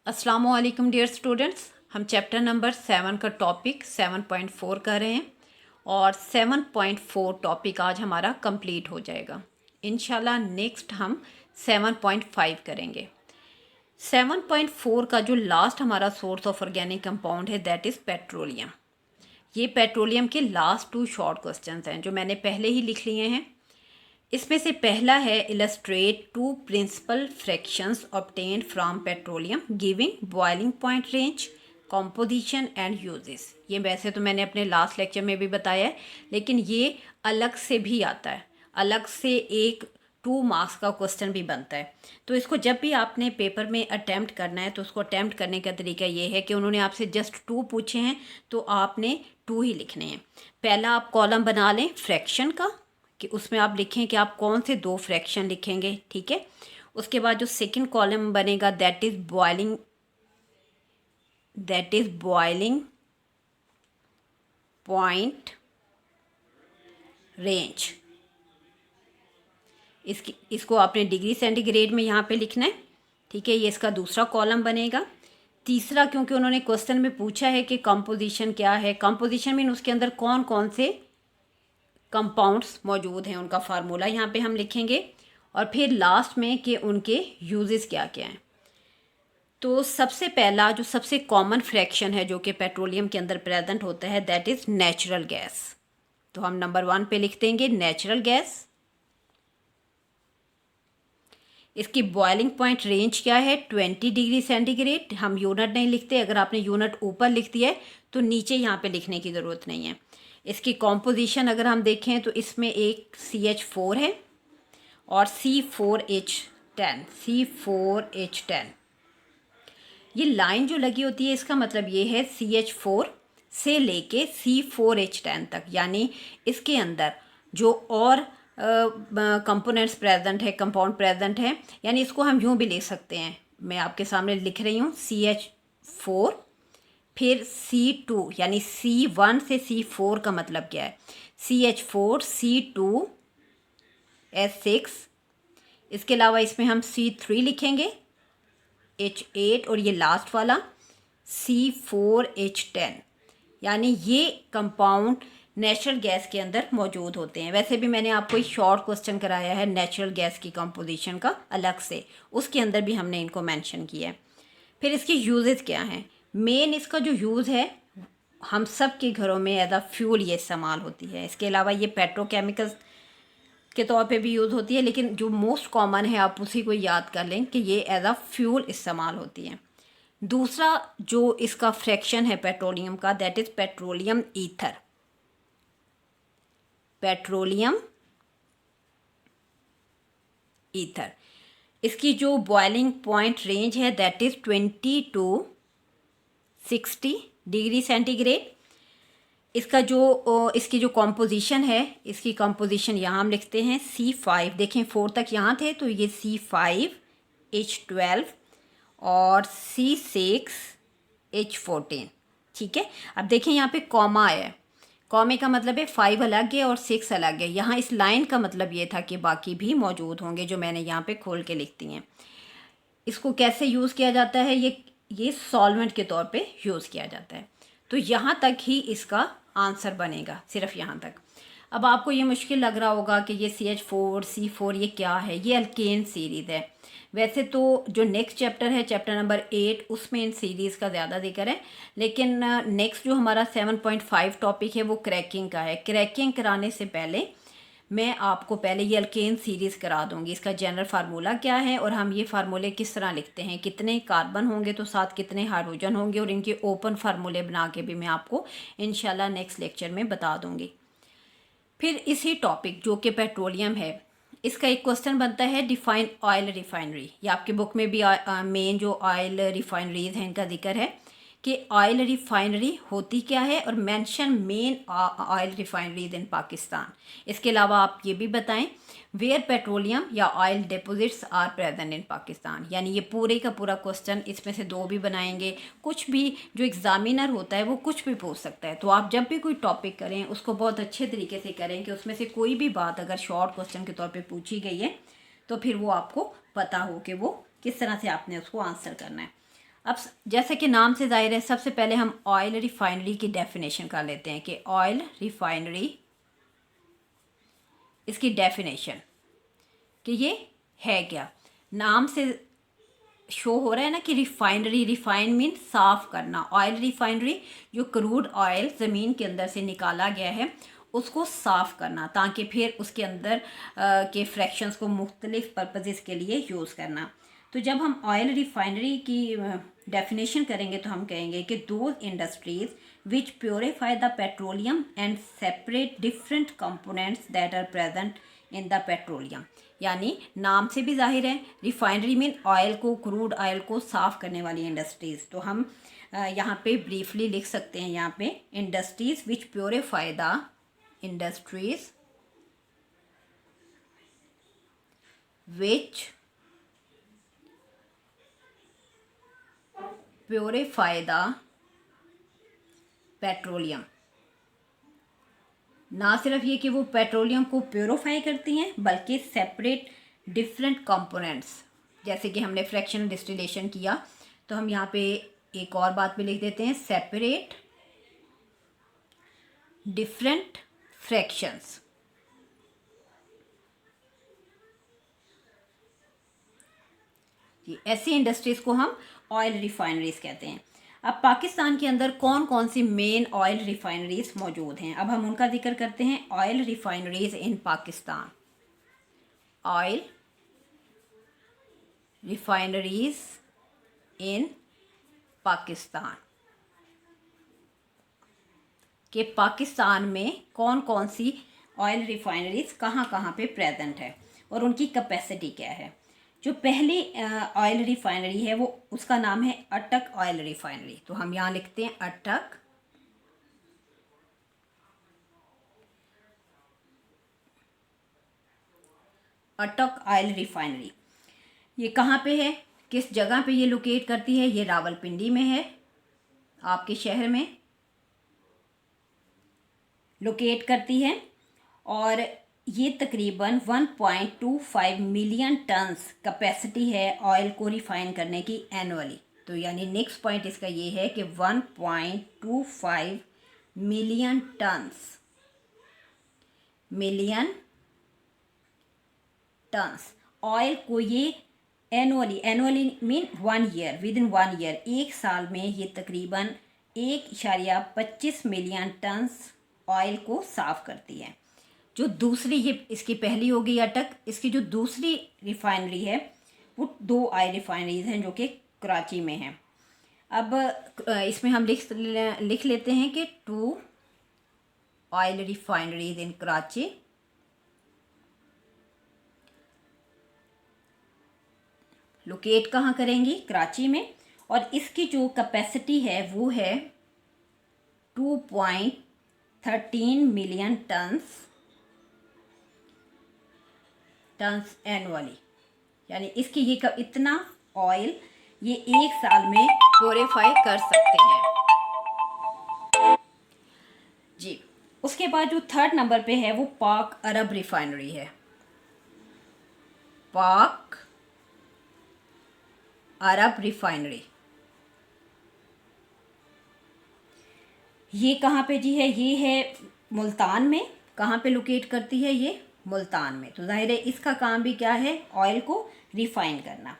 अस्सलाम वालेकुम dear students. हम चैप्टर नंबर 7 का टॉपिक 7.4 कर रहे हैं और 7.4 टॉपिक आज हमारा कंप्लीट हो जाएगा। इंशाल्लाह नेक्स्ट हम 7.5 करेंगे। 7.4 का जो लास्ट हमारा सोर्स ऑफ ऑर्गेनिक कंपाउंड है दैट इज़ पेट्रोलियम। ये पेट्रोलियम के लास्ट 2 शॉर्ट क्वेश्चंस हैं जो मैंने पहले ही लिख लिए हैं। इसमें से पहला है illustrate 2 principal fractions obtained from petroleum giving boiling point range, composition and uses. ये वैसे तो मैंने अपने लास्ट लेक्चर में भी बताया है, लेकिन ये अलग से भी आता है, अलग से एक 2 मार्क्स का क्वेश्चन भी बनता है। तो इसको जब भी आपने पेपर में अटैम्प्ट करना है तो उसको अटैम्प्ट करने का तरीका ये है कि उन्होंने आपसे जस्ट 2 पूछे हैं तो आपने 2 ही लिखने हैं। पहला आप कॉलम बना लें फ्रैक्शन का, कि उसमें आप लिखें कि आप कौन से 2 फ्रैक्शन लिखेंगे, ठीक है। उसके बाद जो सेकंड कॉलम बनेगा that is boiling point range. इसको आपने डिग्री सेंटीग्रेड में यहाँ पे लिखना है, ठीक है। ये इसका दूसरा कॉलम बनेगा। तीसरा, क्योंकि उन्होंने क्वेश्चन में पूछा है कि कंपोजिशन क्या है, कंपोजिशन मीन उसके अंदर कौन कौन से कंपाउंड्स मौजूद हैं, उनका फार्मूला यहाँ पे हम लिखेंगे। और फिर लास्ट में कि उनके यूजेस क्या क्या हैं। तो सबसे पहला जो सबसे कॉमन फ्रैक्शन है जो कि पेट्रोलियम के अंदर प्रेजेंट होता है दैट इज़ नेचुरल गैस। तो हम नंबर 1 पे लिख देंगे नेचुरल गैस। इसकी बॉइलिंग पॉइंट रेंज क्या है 20 डिग्री सेंटीग्रेड। हम यूनिट नहीं लिखते, अगर आपने यूनिट ऊपर लिख दिया है तो नीचे यहाँ पे लिखने की ज़रूरत नहीं है। इसकी कॉम्पोजिशन अगर हम देखें तो इसमें एक CH4 है और C4H10। ये लाइन जो लगी होती है इसका मतलब ये है CH4 से लेके C4H10 तक, यानी इसके अंदर जो और कंपोनेंट्स प्रेजेंट है, कंपाउंड प्रेजेंट है, यानी इसको हम यूँ भी ले सकते हैं। मैं आपके सामने लिख रही हूँ CH4 फिर C2, यानी C1 से C4 का मतलब क्या है CH4 C2H6। इसके अलावा इसमें हम C3 लिखेंगे H8 और ये लास्ट वाला C4H10, यानी ये कंपाउंड नेचुरल गैस के अंदर मौजूद होते हैं। वैसे भी मैंने आपको एक शॉर्ट क्वेश्चन कराया है नेचुरल गैस की कंपोजिशन का अलग से, उसके अंदर भी हमने इनको मेंशन किया है। फिर इसके यूजेस क्या हैं। मेन इसका जो यूज़ है हम सब के घरों में एज अ फ्यूल ये इस्तेमाल होती है। इसके अलावा ये पेट्रोकेमिकल्स के तौर पे भी यूज़ होती है, लेकिन जो मोस्ट कॉमन है आप उसी को याद कर लें कि ये एज अ फ्यूल इस्तेमाल होती है। दूसरा जो इसका फ्रैक्शन है पेट्रोलियम का दैट इज़ पेट्रोलियम ईथर। इसकी जो बॉइलिंग पॉइंट रेंज है that is 20 to 60 degree centigrade. इसकी जो कॉम्पोजिशन है, इसकी कॉम्पोजिशन यहाँ हम लिखते हैं C5, देखें 4 तक यहाँ थे तो ये C5H12 और C6H14, ठीक है। अब देखें यहाँ पे कॉमा है, कॉमे का मतलब है 5 अलग है और 6 अलग है। यहाँ इस लाइन का मतलब ये था कि बाकी भी मौजूद होंगे जो मैंने यहाँ पे खोल के लिख दी हैं। इसको कैसे यूज़ किया जाता है, ये सॉल्वेंट के तौर पे यूज़ किया जाता है। तो यहाँ तक ही इसका आंसर बनेगा, सिर्फ यहाँ तक। अब आपको ये मुश्किल लग रहा होगा कि ये CH4 C4 ये क्या है, ये अल्केन सीरीज़ है। वैसे तो जो नेक्स्ट चैप्टर है चैप्टर नंबर 8 उसमें इन सीरीज़ का ज़्यादा जिक्र है, लेकिन नेक्स्ट जो हमारा 7.5 टॉपिक है वो क्रैकिंग का है। क्रैकिंग कराने से पहले मैं आपको पहले ये अल्केन सीरीज़ करा दूंगी, इसका जनरल फार्मूला क्या है और हम ये फार्मूले किस तरह लिखते हैं, कितने कार्बन होंगे तो साथ कितने हाइड्रोजन होंगे, और इनके ओपन फार्मूले बना के भी मैं आपको इंशाल्लाह नेक्स्ट लेक्चर में बता दूंगी। फिर इसी टॉपिक जो कि पेट्रोलियम है, इसका एक क्वेश्चन बनता है डिफाइन ऑयल रिफाइनरी। ये आपकी बुक में भी मेन जो ऑयल रिफाइनरीज हैं इनका जिक्र है कि ऑयल रिफाइनरी होती क्या है और mention main oil refineries in Pakistan. इसके अलावा आप ये भी बताएं वेयर पेट्रोलियम या oil deposits are present in Pakistan. यानी ये पूरे का पूरा क्वेश्चन, इसमें से 2 भी बनाएंगे। कुछ भी जो एग्जामिनर होता है वो कुछ भी पूछ सकता है, तो आप जब भी कोई टॉपिक करें उसको बहुत अच्छे तरीके से करें कि उसमें से कोई भी बात अगर शॉर्ट क्वेश्चन के तौर पर पूछी गई है तो फिर वो आपको पता हो कि वो किस तरह से आपने उसको आंसर करना है। अब जैसे कि नाम से ज़ाहिर है, सबसे पहले हम ऑयल रिफाइनरी की डेफिनेशन कर लेते हैं कि ऑयल रिफाइनरी, इसकी डेफिनेशन कि ये है क्या। नाम से शो हो रहा है ना कि रिफाइनरी, रिफाइन मीन साफ़ करना। ऑयल रिफाइनरी, जो क्रूड ऑयल ज़मीन के अंदर से निकाला गया है उसको साफ़ करना, ताकि फिर उसके अंदर के फ्रैक्शंस को मुख्तलिफ पर्पज़ के लिए यूज़ करना। तो जब हम ऑयल रिफाइनरी की डेफिनेशन करेंगे तो हम कहेंगे कि those industries which purify the petroleum and separate different components that are present in the petroleum. यानी नाम से भी जाहिर है, रिफाइनरी मीन ऑयल को, क्रूड ऑयल को साफ़ करने वाली इंडस्ट्रीज़। तो हम यहाँ पे ब्रीफली लिख सकते हैं, यहाँ पे industries which purify the, industries which purify the petroleum. ना सिर्फ ये कि वो पेट्रोलियम को प्योरीफाई करती हैं, बल्कि सेपरेट डिफरेंट कंपोनेंट्स, जैसे कि हमने फ्रैक्शन डिस्टिलेशन किया तो हम यहाँ पे एक और बात भी लिख देते हैं, सेपरेट डिफरेंट फ्रैक्शंस। ऐसी इंडस्ट्रीज को हम ऑयल रिफाइनरीज कहते हैं। अब पाकिस्तान के अंदर कौन कौन सी मेन ऑयल रिफाइनरीज मौजूद हैं, अब हम उनका जिक्र करते हैं। Oil refineries in Pakistan, oil refineries in Pakistan, कि पाकिस्तान में कौन कौन सी ऑयल रिफाइनरीज कहाँ कहाँ पे प्रेजेंट है और उनकी कैपेसिटी क्या है। जो पहली ऑयल रिफाइनरी है वो, उसका नाम है अटक ऑयल रिफाइनरी। तो हम यहाँ लिखते हैं अटक ऑयल रिफाइनरी। ये कहाँ पे है, किस जगह पे ये लोकेट करती है? ये रावलपिंडी में है, आपके शहर में लोकेट करती है। और ये तकरीबन 1.25 मिलियन टन्स कैपेसिटी है ऑयल को रिफ़ाइन करने की एनुअली। तो यानी नेक्स्ट पॉइंट इसका ये है कि 1.25 मिलियन टन्स ऑयल को ये annually mean 1 year, with in 1 year, एक साल में ये तकरीबन 1.25 मिलियन टन्स ऑयल को साफ़ करती है। जो दूसरी, ये इसकी पहली होगी अटक, इसकी जो दूसरी रिफाइनरी है वो 2 ऑयल रिफाइनरीज हैं जो कि कराची में हैं। अब इसमें हम लिख लेते हैं कि 2 ऑयल रिफाइनरीज इन कराची, लोकेट कहाँ करेंगी? कराची में। और इसकी जो कैपेसिटी है वो है 2.13 मिलियन टन्स एनुअली। यानी इसकी ये इतना ऑयल ये एक साल में प्योरीफाई कर सकते हैं जी। उसके बाद जो थर्ड नंबर पे है वो पाक अरब रिफाइनरी है, पाक अरब रिफाइनरी। ये कहाँ पे जी है? ये है मुल्तान में। कहाँ पे लोकेट करती है? ये मुल्तान में। तो जाहिर है इसका काम भी क्या है? ऑयल को रिफ़ाइन करना।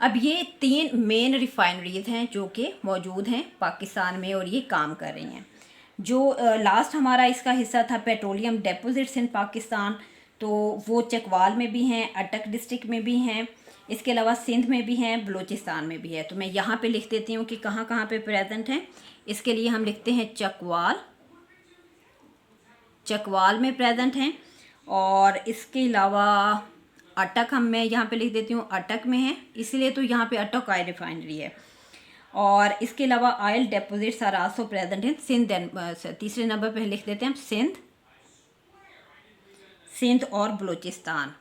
अब ये 3 मेन रिफाइनरीज हैं जो कि मौजूद हैं पाकिस्तान में और ये काम कर रही हैं। जो लास्ट हमारा इसका हिस्सा था पेट्रोलियम डिपॉजिट्स इन पाकिस्तान, तो वो चकवाल में भी हैं, अटक डिस्ट्रिक्ट में भी हैं, इसके अलावा सिंध में भी हैं, बलूचिस्तान में भी है। तो मैं यहाँ पे लिख देती हूँ कि कहाँ कहाँ पे प्रेजेंट हैं। इसके लिए हम लिखते हैं चकवाल में प्रेजेंट हैं। और इसके अलावा अटक मैं यहाँ पे लिख देती हूँ, अटक में है, इसलिए तो यहाँ पे अटक ऑयल रिफाइनरी है। और इसके अलावा oil deposits are also present in Sindh. तीसरे नंबर पे लिख देते हैं हम सिंध और बलूचिस्तान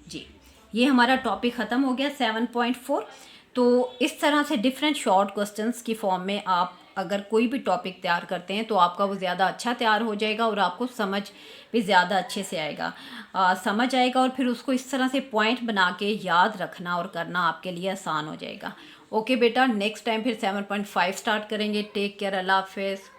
जी। ये हमारा टॉपिक ख़त्म हो गया 7.4। तो इस तरह से डिफरेंट शॉर्ट क्वेश्चंस की फॉर्म में आप अगर कोई भी टॉपिक तैयार करते हैं तो आपका वो ज़्यादा अच्छा तैयार हो जाएगा और आपको समझ भी ज़्यादा अच्छे से आएगा, समझ आएगा, और फिर उसको इस तरह से पॉइंट बना के याद रखना और करना आपके लिए आसान हो जाएगा। ओके बेटा, नेक्स्ट टाइम फिर 7.5 स्टार्ट करेंगे। टेक केयर, अल्लाह हाफिज़।